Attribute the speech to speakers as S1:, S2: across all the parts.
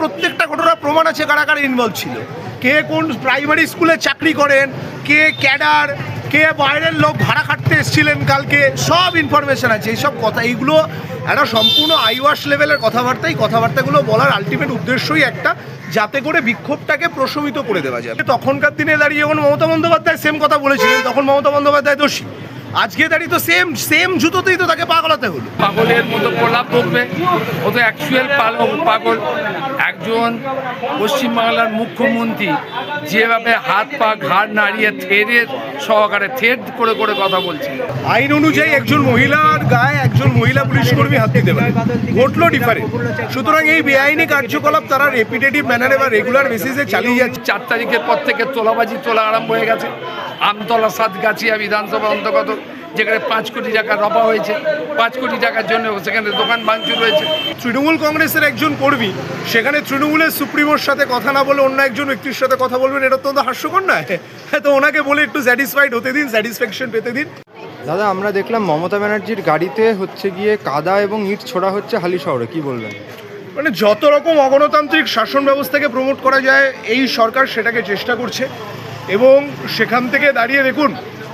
S1: প্রত্যেকটা ঘটনার প্রমাণ আছে কারা কারা ইনভলভ ছিল, কে কোন প্রাইমারি স্কুলে চাকরি করেন, কে ক্যাডার, কে বাইরের লোক ভাড়া খাটতে এসেছিলেন কালকে, সব ইনফরমেশন আছে। এইসব কথা, এইগুলো একটা সম্পূর্ণ আইওয়াশ লেভেলের কথাবার্তা। এই কথাবার্তাগুলো বলার আলটিমেট উদ্দেশ্যই একটা, যাতে করে বিক্ষোভটাকে প্রশমিত করে দেওয়া যায়। তখনকার দিনে দাঁড়িয়ে যখন মমতা বন্দ্যোপাধ্যায় সেম কথা বলেছিলেন, তখন মমতা বন্দ্যোপাধ্যায় দোষী। আজকে দাঁড়িয়ে তো সেম জুতোতেই তো তাকে পাগলাতে হলো।
S2: পাগলের মতো প্রলাপ বকবে, ও তো অ্যাকচুয়াল পাগল। একজন পশ্চিমবাংলার মুখ্যমন্ত্রী যেভাবে হাত পা ঘাড় নাড়িয়ে থেরের সহকারে থেট করে করে কথা বলছে,
S1: আইন অনুযায়ী একজন মহিলার গায়ে একজন মহিলা পুলিশ কর্মী হাত দিতে পারে, ঘটলো ডিফারেন্ট। সুতরাং এই বেআইনি কার্যকলাপ তারা রেপিটেটিভ ম্যানারে বা রেগুলার বেসিসে চালিয়ে যাচ্ছে।
S2: 4 তারিখের পর থেকে তোলা আরম্ভ হয়ে গেছে। আমতলা সাতগাছিয়া বিধানসভা অন্তর্গত, যেখানে 5 কোটি টাকা রফা হয়েছে, 5 কোটি টাকার জন্য সেখানে দোকান ভাঙচুর হয়েছে।
S1: তৃণমূল কংগ্রেসের একজন কর্মী সেখানে তৃণমূলের সুপ্রিমোর সাথে কথা না বলে অন্য একজন ব্যক্তির সাথে কথা বলবেন, এটা অত্যন্ত হাস্যকর নয়? তো ওনাকে বলে একটু স্যাটিসফাইড হতে দিন, স্যাটিসফ্যাকশন পেতে দিন।
S3: দাদা, আমরা দেখলাম মমতা ব্যানার্জির গাড়িতে হচ্ছে গিয়ে কাদা এবং ইট ছোড়া হচ্ছে হালি শহরে, কি বলবেন?
S1: মানে যত রকম অগণতান্ত্রিক শাসন ব্যবস্থাকে প্রমোট করা যায় এই সরকার সেটাকে চেষ্টা করছে। এবং সেখান থেকে দাঁড়িয়ে দেখুন,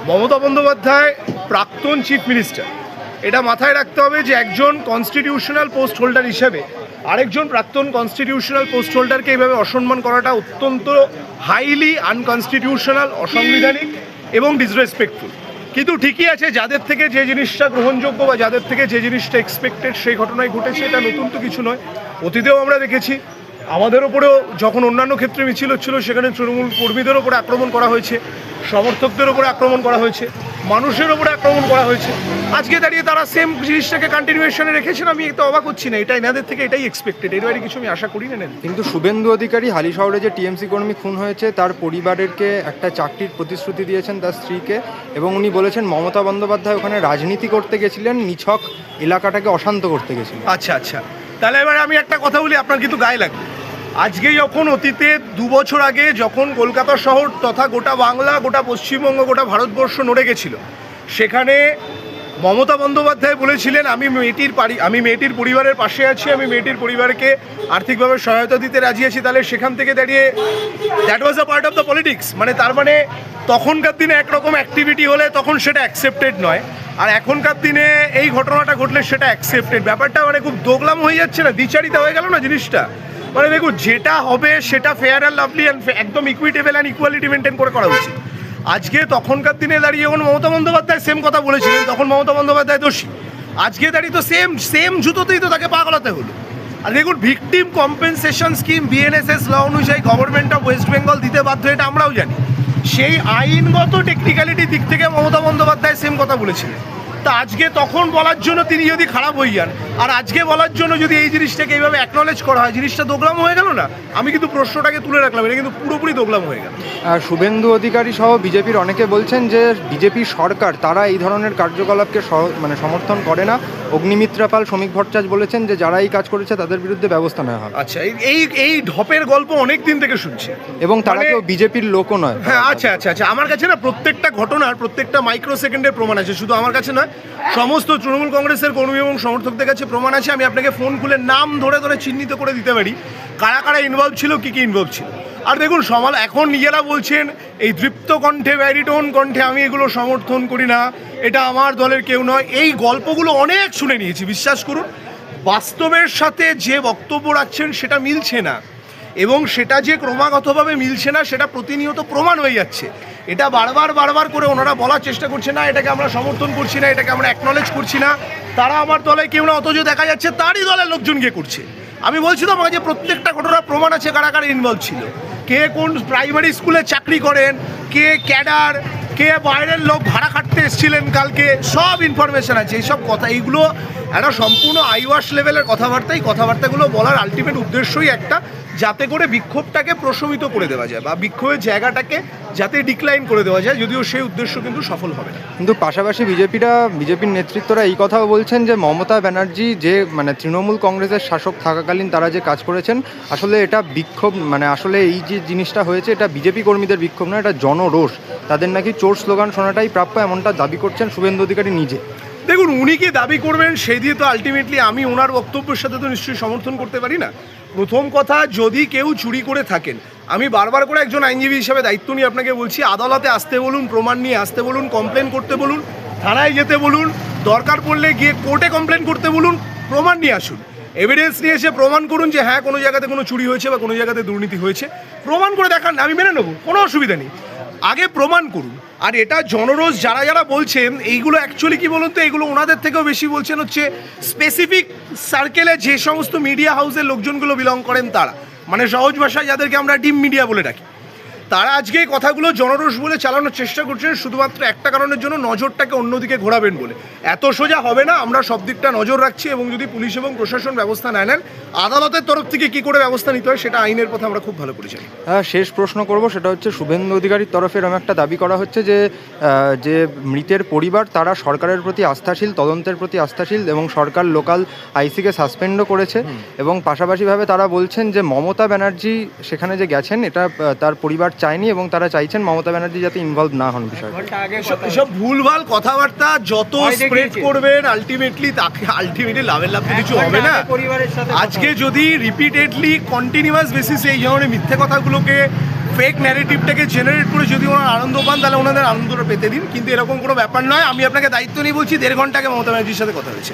S1: মমতা বন্দ্যোপাধ্যায় প্রাক্তন চিফ মিনিস্টার, এটা মাথায় রাখতে হবে যে একজন কনস্টিটিউশনাল পোস্ট হোল্ডার হিসেবে আরেকজন প্রাক্তন কনস্টিটিউশনাল পোস্ট হোল্ডারকে এইভাবে অসম্মান করাটা অত্যন্ত হাইলি আনকনস্টিটিউশনাল, অসাংবিধানিক এবং ডিসরেসপেক্টফুল। কিন্তু ঠিকই আছে, যাদের থেকে যে জিনিসটা গ্রহণযোগ্য বা যাদের থেকে যে জিনিসটা এক্সপেক্টেড সেই ঘটনায় ঘটেছে, এটা নতুন তো কিছু নয়। অতীতেও আমরা দেখেছি, আমাদের ওপরেও যখন অন্যান্য ক্ষেত্রে মিছিল হচ্ছিল সেখানে তৃণমূল কর্মীদের ওপরে আক্রমণ করা হয়েছে, সমর্থকদের ওপরে আক্রমণ করা হয়েছে, মানুষের ওপরে আক্রমণ করা হয়েছে। আজকে দাঁড়িয়ে তারা সেম জিনিসটাকে কন্টিনিউয়েশনে রেখেছেন। আমি তো অবাক হচ্ছি না, এটা এনাদের থেকে এটাই এক্সপেক্টেড, এর বাইরে কিছু আমি আশা করি না।
S3: কিন্তু শুভেন্দু অধিকারী হালি শহরে যে টিএমসি কর্মী খুন হয়েছে তার পরিবারেরকে একটা চাকরির প্রতিশ্রুতি দিয়েছেন তার স্ত্রীকে, এবং উনি বলেছেন মমতা বন্দ্যোপাধ্যায় ওখানে রাজনীতি করতে গেছিলেন, নিছক এলাকাটাকে অশান্ত করতে গেছিলেন।
S1: আচ্ছা, তাহলে এবারে আমি একটা কথা বলি, আপনার কিন্তু গায়ে লাগবে। আজকে যখন অতীতে 2 বছর আগে যখন কলকাতা শহর তথা গোটা বাংলা, গোটা পশ্চিমবঙ্গ, গোটা ভারতবর্ষ নড়ে গেছিল, সেখানে মমতা বন্দ্যোপাধ্যায় বলেছিলেন আমি মেয়েটির পরিবারের পাশে আছি, আমি মেয়েটির পরিবারকে আর্থিকভাবে সহায়তা দিতে রাজি আছি। তাহলে সেখান থেকে দাঁড়িয়ে that was a part of the politics. মানে তার মানে তখনকার দিনে একরকম অ্যাক্টিভিটি হলে তখন সেটা অ্যাকসেপ্টেড নয়, আর এখনকার দিনে এই ঘটনাটা ঘটলে সেটা অ্যাকসেপ্টেড। ব্যাপারটা মানে খুব দোগলাম হয়ে যাচ্ছে না, দ্বিচারিতা হয়ে গেল না জিনিসটা। মানে দেখুন, যেটা হবে সেটা ফেয়ার অ্যান্ড লাভলি অ্যান্ড একদম ইকুইটেবল অ্যান্ড ইকুয়ালিটি মেনটেন করে করা উচিত। আজকে তখনকার দিনে দাঁড়িয়ে যখন মমতা বন্দ্যোপাধ্যায় সেম কথা বলেছিলেন, তখন মমতা বন্দ্যোপাধ্যায় দোষী। আজকে দাঁড়িয়ে তো সেম জুতোতেই তো তাকে পাগলাতে হলো। আর দেখুন, ভিকটিম কম্পেনসেশন স্কিম বিএনএসএস ল অনুযায়ী গভর্নমেন্ট অফ ওয়েস্ট বেঙ্গল দিতে বাধ্য, এটা আমরাও জানি। সেই আইনগত টেকনিক্যালিটি দিক থেকে মমতা বন্দ্যোপাধ্যায় সেম কথা বলেছিলেন। তা আজকে তখন বলার জন্য তিনি যদি খারাপ হয়ে যান, আর আজকে বলার জন্য যদি এই জিনিসটাকে এইভাবে অ্যাকনলেজ করা হয়, জিনিসটা দোগলাম হয়ে গেল না? আমি কিন্তু প্রশ্নটাকে তুলে রাখলাম, এটা কিন্তু পুরোপুরি দোগলাম হয়ে গেল।
S3: আর শুভেন্দু অধিকারী সহ বিজেপির অনেকে বলছেন যে বিজেপি সরকার তারা এই ধরনের কার্যকলাপকে সমর্থন করে না। অগ্নিমিত্রা পাল, শ্রমিক ভট্টাচার্য বলেছেন যে যারা এই কাজ করেছে তাদের বিরুদ্ধে ব্যবস্থা নেওয়া হবে।
S1: আচ্ছা, এই ঢপের গল্প অনেক দিন থেকে শুনছি,
S3: এবং তারা কেউ বিজেপির লোকও নয়।
S1: হ্যাঁ, আচ্ছা, আমার কাছে না প্রত্যেকটা ঘটনার প্রত্যেকটা মাইক্রো সেকেন্ডের প্রমাণ আছে। শুধু আমার কাছে নয়, সমস্ত তৃণমূল কংগ্রেসের কর্মী এবং সমর্থকদের কাছে প্রমাণ আছে। আমি আপনাকে ফোন খুলে নাম ধরে চিহ্নিত করে দিতে পারি কারা কারা ইনভলভ ছিল, কি ইনভলভ ছিল। আর দেখুন, এখন নিজেরা বলছেন এই দৃপ্ত কণ্ঠে, ব্যারিটোন কণ্ঠে, আমি এগুলো সমর্থন করি না, এটা আমার দলের কেউ নয়। এই গল্পগুলো অনেক শুনে নিয়েছি, বিশ্বাস করুন। বাস্তবের সাথে যে বক্তব্য রাখছেন সেটা মিলছে না, এবং সেটা যে ক্রমাগতভাবে মিলছে না সেটা প্রতিনিয়ত প্রমাণ হয়ে যাচ্ছে। এটা বারবার করে ওনারা বলার চেষ্টা করছে না এটাকে আমরা সমর্থন করছি না, এটাকে আমরা অ্যাকনলেজ করছি না, তারা আমার দলে কেউ না, অথচ দেখা যাচ্ছে তারই দলের লোকজন গিয়ে করছে। আমি বলছি তো আমাকে, যে প্রত্যেকটা ঘটনার প্রমাণ আছে কারা কারা ইনভলভ ছিল, কে কোন প্রাইমারি স্কুলে চাকরি করেন, কে ক্যাডার, কে বাইরের লোক ভাড়া খাটতে এসেছিলেন কালকে, সব ইনফরমেশন আছে। এইসব কথা, এইগুলো একটা সম্পূর্ণ আইওয়াশ লেভেলের কথাবার্তা। এই কথাবার্তাগুলো বলার আলটিমেট উদ্দেশ্যই একটা, যাতে করে বিক্ষোভটাকে প্রশমিত করে দেওয়া যায় বা বিক্ষোভের জায়গাটাকে যাতে ডিক্লাইন করে দেওয়া যায়, যদিও সেই উদ্দেশ্য কিন্তু সফল হবে না।
S3: কিন্তু পাশাপাশি বিজেপির নেতৃত্বরা এই কথাও বলছেন যে মমতা ব্যানার্জি যে তৃণমূল কংগ্রেসের শাসক থাকাকালীন তারা যে কাজ করেছেন, আসলে এটা বিক্ষোভ, আসলে এই যে জিনিসটা হয়েছে এটা বিজেপি কর্মীদের বিক্ষোভ নয়, এটা জনরোষ। তাদের নাকি চোর স্লোগান শোনাটাই প্রাপ্য, এমনটা দাবি করছেন শুভেন্দু অধিকারী নিজে।
S1: দেখুন, উনি কি দাবি করবেন সেই দিয়ে তো আলটিমেটলি আমি ওনার বক্তব্যের সাথে তো নিশ্চয়ই সমর্থন করতে পারি না। প্রথম কথা, যদি কেউ চুরি করে থাকেন, আমি বারবার করে একজন আইনজীবী হিসাবে দায়িত্ব নিয়ে আপনাকে বলছি, আদালতে আসতে বলুন, প্রমাণ নিয়ে আসতে বলুন, কমপ্লেন করতে বলুন, থানায় যেতে বলুন, দরকার পড়লে গিয়ে কোর্টে কমপ্লেন করতে বলুন, প্রমাণ নিয়ে আসুন, এভিডেন্স নিয়ে এসে প্রমাণ করুন যে হ্যাঁ কোনো জায়গাতে কোনো চুরি হয়েছে বা কোনো জায়গাতে দুর্নীতি হয়েছে, প্রমাণ করে দেখান, আমি মেনে নেবো, কোনো অসুবিধা নেই। আগে প্রমাণ করুন। আর এটা জনরোষ যারা যারা বলছেন এইগুলো অ্যাকচুয়ালি কি বলুন তো, এগুলো ওনাদের থেকেও বেশি বলছেন হচ্ছে স্পেসিফিক সার্কেলে যে সমস্ত মিডিয়া হাউসের লোকজনগুলো বিলং করেন তারা, মানে সহজ ভাষায় যাদেরকে আমরা ডিম মিডিয়া বলে ডাকি, তারা আজকে এই কথাগুলো জনরোষ বলে চালানোর চেষ্টা করছেন শুধুমাত্র একটা কারণের জন্য, নজরটাকে অন্যদিকে ঘোরাবেন বলে। এত সোজা হবে না, আমরা সব দিকটা নজর রাখছি এবং যদি পুলিশ এবং প্রশাসন ব্যবস্থা না নেন, আদালতের তরফ থেকে কী করে ব্যবস্থা নিতে হয় সেটা আইনের পথে আমরা খুব ভালো করে জানি।
S3: শেষ প্রশ্ন করব, সেটা হচ্ছে শুভেন্দু অধিকারীর তরফে এরকম একটা দাবি করা হচ্ছে যে মৃতের পরিবার তারা সরকারের প্রতি আস্থাশীল, তদন্তের প্রতি আস্থাশীল এবং সরকার লোকাল আইসিকে সাসপেন্ডও করেছে এবং পাশাপাশিভাবে তারা বলছেন যে মমতা ব্যানার্জি সেখানে যে গেছেন এটা তার পরিবার চায়নি এবং তারা চাইছেন মমতা ব্যানার্জি যাতে ইনভলভ না হন বিষয়টা।
S1: এসব ভুলভাল কথাবার্তা যত স্প্রেড করবেন আলটিমেটলি লাভের লাভ কিছু হবে না। আজকে যদি রিপিটেডলি কন্টিনিউয়াস বেসিসে এই ধরনের মিথ্যে কথাগুলোকে, ফেক ন্যারেটিভটাকে জেনারেট করে যদি ওনারা আনন্দ পান, তাহলে ওনাদের আনন্দটা পেতে দিন, কিন্তু এরকম কোনো ব্যাপার নয়। আমি আপনাকে দায়িত্ব নিয়ে বলছি, 1.5 ঘন্টা আগে মমতা ব্যানার্জির সাথে কথা হয়েছে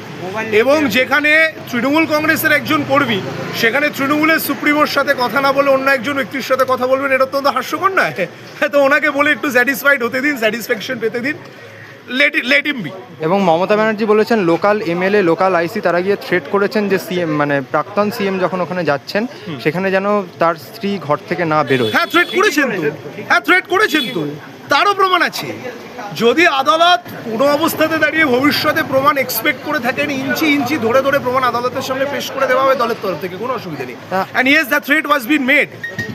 S1: এবং যেখানে তৃণমূল কংগ্রেসের একজন কর্মী সেখানে তৃণমূলের সুপ্রিমোর সাথে কথা না বলে অন্য একজন ব্যক্তির সাথে কথা বলবেন, এটা অত্যন্ত হাস্যকর নয়? তো ওনাকে বলে একটু স্যাটিসফাইড হতে দিন, স্যাটিসফ্যাকশন পেতে দিন, লেট হিম বি।
S3: এবং মমতা ব্যানার্জি বলেছেন লোকাল এমএলএ, লোকাল আইসি তারা গিয়ে থ্রেট করেছেন যে সিএম মানে প্রাক্তন সিএম যখন ওখানে যাচ্ছেন সেখানে যেন তার স্ত্রী ঘর থেকে না বেরোয়।
S1: হ্যাঁ, থ্রেট করেছেন তো, তারও প্রমাণ আছে। যদি আদালত কোনো অবস্থাতে দাঁড়িয়ে ভবিষ্যতে প্রমাণ এক্সপেক্ট করে থাকেন, ইঞ্চি ইঞ্চি ধরে ধরে প্রমাণ আদালতের সামনে পেশ করে দেওয়া হবে দলের তরফ থেকে, কোনো অসুবিধা নেই। And yes, that threat was been made,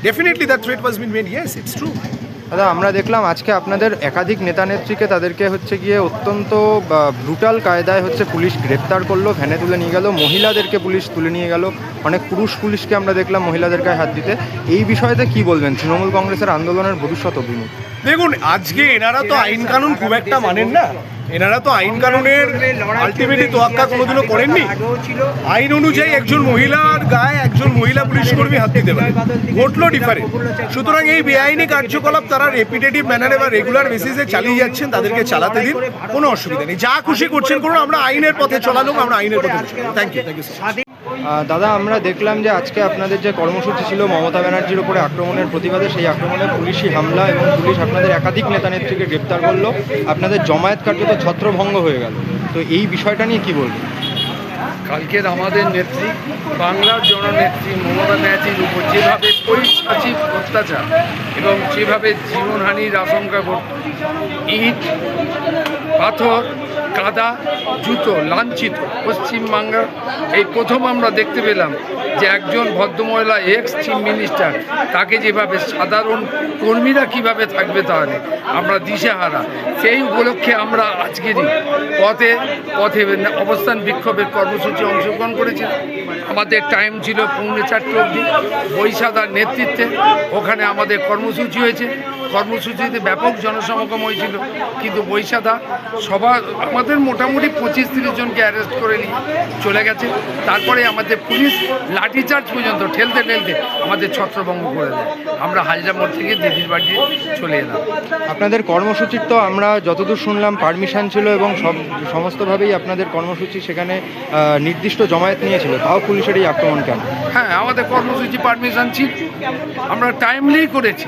S1: definitely that threat was been made, yes, it's true.
S3: দাদা, আমরা দেখলাম আজকে আপনাদের একাধিক নেতা নেত্রীকে তাদেরকে হচ্ছে গিয়ে অত্যন্ত ব্রুটাল কায়দায় হচ্ছে পুলিশ গ্রেপ্তার করলো, ভ্যানে তুলে নিয়ে গেল, মহিলাদেরকে পুলিশ তুলে নিয়ে গেল, অনেক পুলিশকে আমরা দেখলাম মহিলাদের গায়ে হাত দিতে। এই বিষয়তে কি বলবেন? তৃণমূল কংগ্রেসের আন্দোলনের ভবিষ্যৎ অভিমুখ।
S1: দেখুন, আজকে এনারা তো আইন কানুন খুব একটা মানেন না, এনারা তো আইন কানুনের আলটিমেটলি তোয়াক্কা কোনোদিনও করেননি। আইন অনুযায়ী একজন মহিলার গায়ে একজন মহিলা পুলিশ কর্মী হাত দিতে পারে, ঘটলো ডিফারেন্ট। সুতরাং এই বেআইনি কার্যকলাপ তারা রেপিটেটিভ ম্যানারে বা রেগুলার বেসিসে চালিয়ে যাচ্ছেন, তাদেরকে চালাতে দিন, কোনো অসুবিধা নেই। যা খুশি করছেন করুন, আমরা আইনের পথে চলালাম, আমরা আইনের পথে। Thank you.
S3: দাদা, আমরা দেখলাম যে আজকে আপনাদের যে কর্মসূচি ছিল মমতা ব্যানার্জির উপরে আক্রমণের প্রতিবাদে, সেই আক্রমণে পুলিশি হামলা এবং পুলিশ আপনাদের একাধিক নেতা নেত্রীকে গ্রেপ্তার করলো, আপনাদের জমায়েত কার্যত ছত্রভঙ্গ হয়ে গেল, তো এই বিষয়টা নিয়ে কি বলবেন?
S2: কালকের আমাদের নেত্রী, বাংলার জননেত্রী মমতা ব্যানার্জির উপর যেভাবে পৈশাচিক অত্যাচার এবং যেভাবে জীবনহানির আশঙ্কা করত, ইট, পাথর, কাদা, জুতো লাঞ্ছিত পশ্চিমবাংলার এই প্রথম আমরা দেখতে পেলাম যে একজন ভদ্রমহিলা এক্স চিফ মিনিস্টার, তাকে যেভাবে সাধারণ কর্মীরা কিভাবে থাকবে তাহলে আমরা দিশেহারা। সেই উপলক্ষে আমরা আজকেরই পথে অবস্থান বিক্ষোভের কর্মসূচি অংশগ্রহণ করেছি। আমাদের টাইম ছিল 4:30 অবধি, বৈশাখার নেতৃত্বে ওখানে আমাদের কর্মসূচি হয়েছে। কর্মসূচিতে ব্যাপক জনসমাগম হয়েছিল, কিন্তু বৈশাখা সবার আমাদের মোটামুটি 25-30 জনকে অ্যারেস্ট করে নিয়ে চলে গেছে। তারপরে আমাদের পুলিশ লাঠিচার্জ পর্যন্ত ঠেলতে আমাদের ছত্রভঙ্গ করে দেয়। আমরা হাজরা মোড় থেকে দিদির বাড়ি চলে এলাম।
S3: আপনাদের কর্মসূচির তো আমরা যতদূর শুনলাম পারমিশন ছিল এবং সমস্তভাবেই আপনাদের কর্মসূচি সেখানে নির্দিষ্ট জমায়েত নিয়েছিল, তাও পুলিশের এই আক্রমণ কেন?
S2: হ্যাঁ, আমাদের কর্মসূচি পারমিশন ছিল, আমরা টাইমলি করেছি।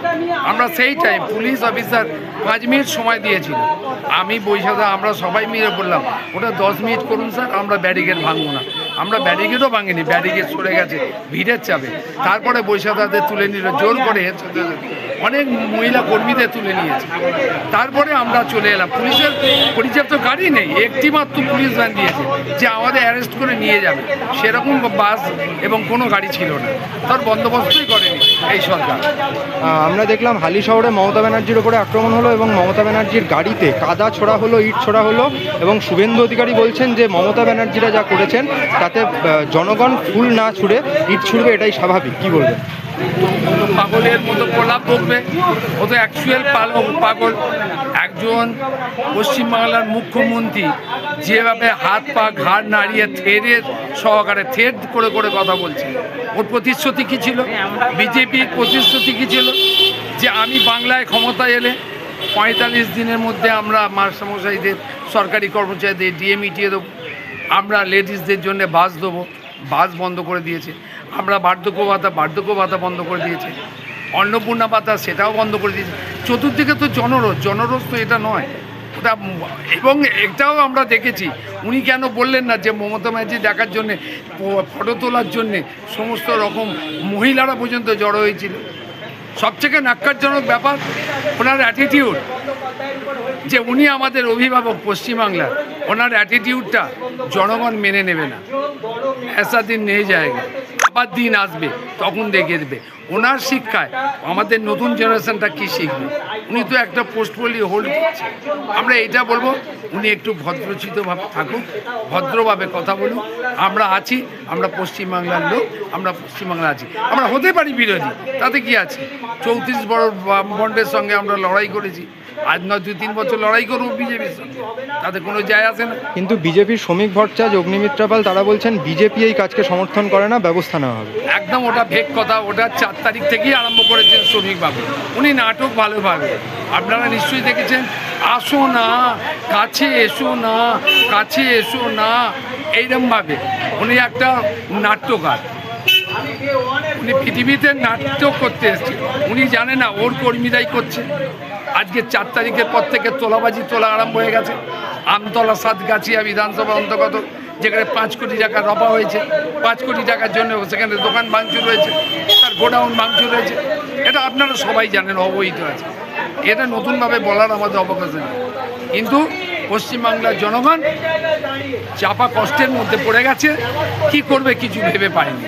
S2: আমরা সেই টাইম পুলিশ অফিসার 5 মিনিট সময় দিয়েছিল। আমি বৈশাখা আমরা সবাই মিলে বললাম ওটা 10 মিনিট করুন স্যার, আমরা ব্যারিকেড ভাঙবো না। আমরা ব্যারিকেডও ভাঙিনি, ব্যারিকেড সরে গেছে ভিড়ের চাপে। তারপরে বৈশাখাদের তুলে নিল জোর করে, অনেক মহিলা কর্মীদের তুলে নিয়েছে। তারপরে আমরা চলে এলাম। পুলিশের পরিচালিত গাড়ি নেই, একটি মাত্র পুলিশ ভ্যান দিয়েছে যে আমাদের অ্যারেস্ট করে নিয়ে যাবে, সেরকম বাস এবং কোনো গাড়ি ছিল না, তার বন্দোবস্তই করেনি এই সরকার।
S3: আমরা দেখলাম হালি শহরে মমতা ব্যানার্জির ওপরে আক্রমণ হলো এবং মমতা ব্যানার্জির গাড়িতে কাদা ছোড়া হলো, ইট ছোড়া হলো এবং শুভেন্দু অধিকারী বলছেন যে মমতা ব্যানার্জিরা যা করেছেন তাতে জনগণ ফুল না ছুড়ে ইট ছুড়বে, এটাই স্বাভাবিক। কি বলবেন?
S2: পাগলের মতো প্রলাপ বকবে, ও তো অ্যাকচুয়াল পাগল। একজন পশ্চিমবাংলার মুখ্যমন্ত্রী যেভাবে হাত পা ঘাড় নাড়িয়ে থেরের সহকারে থের করে করে কথা বলছে, ওর প্রতিশ্রুতি কী ছিল? বিজেপির প্রতিশ্রুতি কী ছিল? যে আমি বাংলায় ক্ষমতা এলে 45 দিনের মধ্যে আমরা মাস্টারমশাইদের সরকারি কর্মচারীদের ডিএ মিটিয়ে দেবো, আমরা লেডিসদের জন্য বাস দেবো, বাস বন্ধ করে দিয়েছে। আমরা বার্ধক্য ভাতা বন্ধ করে দিয়েছে। অন্নপূর্ণা ভাতা সেটাও বন্ধ করে দিয়েছে। চতুর্দিকে তো জনরোষ তো এটা নয় ওটা। এবং এটাও আমরা দেখেছি, উনি কেন বললেন না যে মমতা ব্যানার্জি দেখার জন্যে, ফটো তোলার জন্যে সমস্ত রকম মহিলারা পর্যন্ত জড়ো হয়েছিল। সবথেকে ন্যাক্কারজনক ব্যাপার ওনার অ্যাটিটিউড, যে উনি আমাদের অভিভাবক পশ্চিমবাংলার, ওনার অ্যাটিটিউডটা জনগণ মেনে নেবে না। এসা দিন নেই জায়গা, আবার দিন আসবে, তখন দেখে দেবে। ওনার শিক্ষায় আমাদের নতুন জেনারেশনটা কী শিখবে? উনি তো একটা পোর্টফোলিও হোল্ড করছে। আমরা এটা বলবো, উনি একটু ভদ্রচিতভাবে থাকুক, ভদ্রভাবে কথা বলুন। আমরা আছি, আমরা পশ্চিমবাংলার লোক, আমরা পশ্চিমবাংলা আছি। আমরা হতে পারি বিরোধী, তাতে কি আছে? 34 বড় বন্ডের সঙ্গে আমরা লড়াই করেছি, আজ নয় 2-3 বছর লড়াই করবো বিজেপির সঙ্গে, তাতে কোনো যায় আসে না।
S3: কিন্তু বিজেপির শ্রমিক ভট্টাচার্য, অগ্নিমিত্রা পাল তারা বলছেন বিজেপি এই কাজকে সমর্থন করে না, ব্যবস্থা নেওয়া হবে।
S2: একদম ওটা ফেক কথা। ওটা 4 তারিখ থেকেই আরম্ভ করেছেন শ্রমিকবাবু। উনি নাটক ভালোভাবে, আপনারা নিশ্চয়ই দেখেছেন, আসো না, কাছে এসো না, কাছে এসো না, এইরকমভাবে উনি একটা নাট্যকার। উনি পৃথিবীতে নাটক করতে এসেছেন, উনি জানে না ওর কর্মীরাই করছে। আজকে 4 তারিখের পর থেকে তোলাবাজি তোলা আরম্ভ হয়ে গেছে। আমতলা সাতগাছিয়া বিধানসভা অন্তর্গত, যেখানে 5 কোটি টাকা রফা হয়েছে, 5 কোটি টাকার জন্য সেখানে দোকান ভাঙচুর হয়েছে, তার গোডাউন ভাঙচুর হয়েছে। এটা আপনারা সবাই জানেন, অবহিত আছে। এটা নতুনভাবে বলার আমাদের অবকাশ নেই। কিন্তু পশ্চিমবাংলার জনগণ চাপা কষ্টের মধ্যে পড়ে গেছে, কি করবে কিছু ভেবে পায়নি।